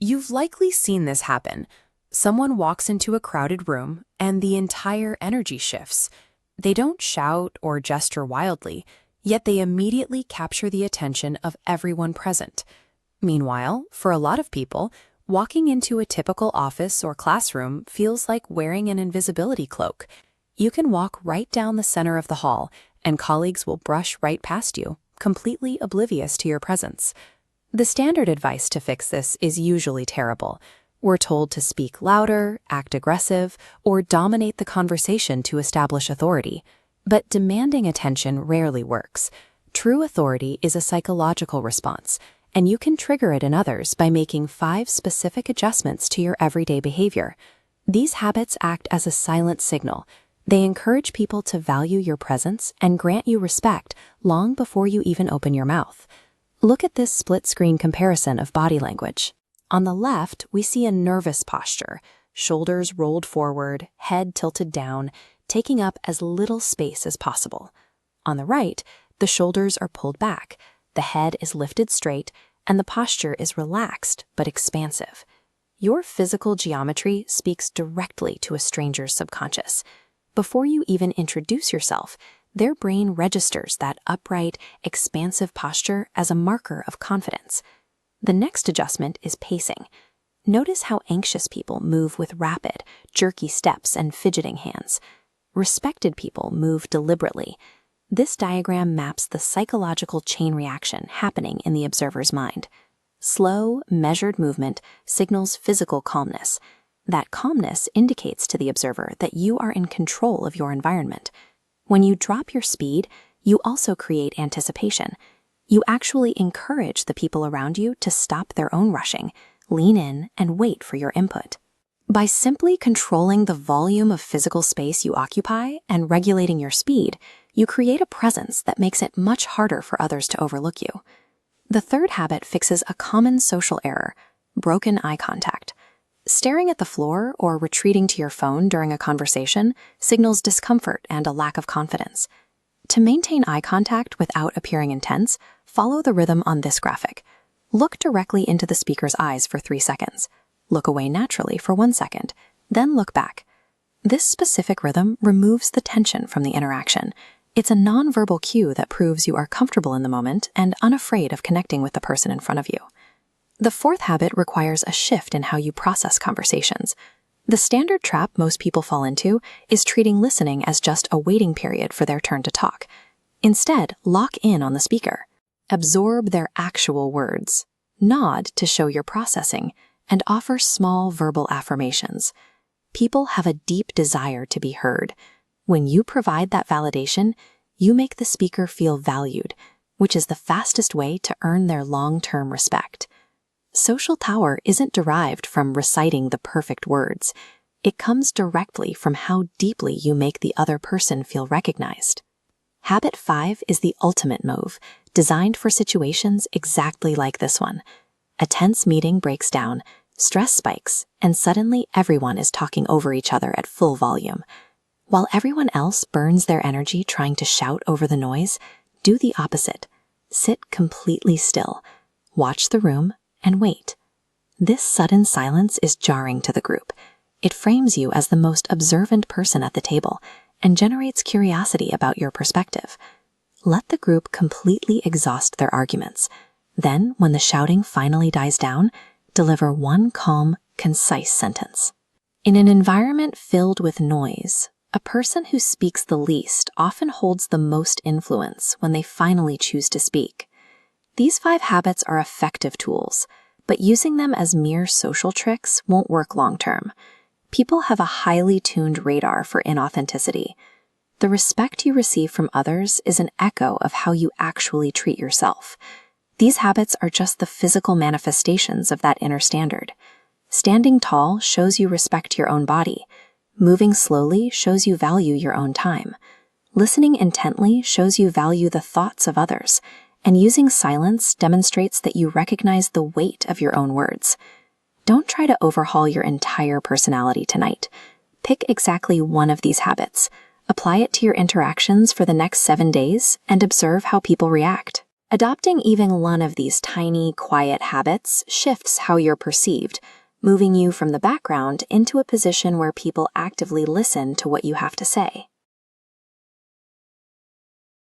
You've likely seen this happen. Someone walks into a crowded room and the entire energy shifts. They don't shout or gesture wildly, yet they immediately capture the attention of everyone present. Meanwhile, for a lot of people, walking into a typical office or classroom feels like wearing an invisibility cloak. You can walk right down the center of the hall, and colleagues will brush right past you, completely oblivious to your presence. The standard advice to fix this is usually terrible. We're told to speak louder, act aggressive, or dominate the conversation to establish authority. But demanding attention rarely works. True authority is a psychological response, and you can trigger it in others by making 5 specific adjustments to your everyday behavior. These habits act as a silent signal. They encourage people to value your presence and grant you respect long before you even open your mouth. Look at this split-screen comparison of body language. On the left, we see a nervous posture, shoulders rolled forward, head tilted down, taking up as little space as possible. On the right, the shoulders are pulled back, the head is lifted straight, and the posture is relaxed but expansive. Your physical geometry speaks directly to a stranger's subconscious. Before you even introduce yourself, their brain registers that upright, expansive posture as a marker of confidence. The next adjustment is pacing. Notice how anxious people move with rapid, jerky steps and fidgeting hands. Respected people move deliberately. This diagram maps the psychological chain reaction happening in the observer's mind. Slow, measured movement signals physical calmness. That calmness indicates to the observer that you are in control of your environment. When you drop your speed, you also create anticipation. You actually encourage the people around you to stop their own rushing, lean in, and wait for your input. By simply controlling the volume of physical space you occupy and regulating your speed, you create a presence that makes it much harder for others to overlook you. The third habit fixes a common social error: broken eye contact. Staring at the floor or retreating to your phone during a conversation signals discomfort and a lack of confidence. To maintain eye contact without appearing intense, follow the rhythm on this graphic. Look directly into the speaker's eyes for 3 seconds. Look away naturally for 1 second, then look back. This specific rhythm removes the tension from the interaction. It's a nonverbal cue that proves you are comfortable in the moment and unafraid of connecting with the person in front of you. The fourth habit requires a shift in how you process conversations. The standard trap most people fall into is treating listening as just a waiting period for their turn to talk. Instead, lock in on the speaker. Absorb their actual words. Nod to show you're processing, and offer small verbal affirmations. People have a deep desire to be heard. When you provide that validation, you make the speaker feel valued, which is the fastest way to earn their long-term respect. Social power isn't derived from reciting the perfect words. It comes directly from how deeply you make the other person feel recognized. Habit 5 is the ultimate move, designed for situations exactly like this one. A tense meeting breaks down, stress spikes, and suddenly everyone is talking over each other at full volume. While everyone else burns their energy trying to shout over the noise, do the opposite. Sit completely still, watch the room, and wait. This sudden silence is jarring to the group. It frames you as the most observant person at the table and generates curiosity about your perspective. Let the group completely exhaust their arguments. Then, when the shouting finally dies down, deliver one calm, concise sentence. In an environment filled with noise, a person who speaks the least often holds the most influence when they finally choose to speak. These 5 habits are effective tools, but using them as mere social tricks won't work long-term. People have a highly tuned radar for inauthenticity. The respect you receive from others is an echo of how you actually treat yourself. These habits are just the physical manifestations of that inner standard. Standing tall shows you respect your own body. Moving slowly shows you value your own time. Listening intently shows you value the thoughts of others. And using silence demonstrates that you recognize the weight of your own words. Don't try to overhaul your entire personality tonight. Pick exactly one of these habits, apply it to your interactions for the next 7 days, and observe how people react. Adopting even one of these tiny, quiet habits shifts how you're perceived, moving you from the background into a position where people actively listen to what you have to say.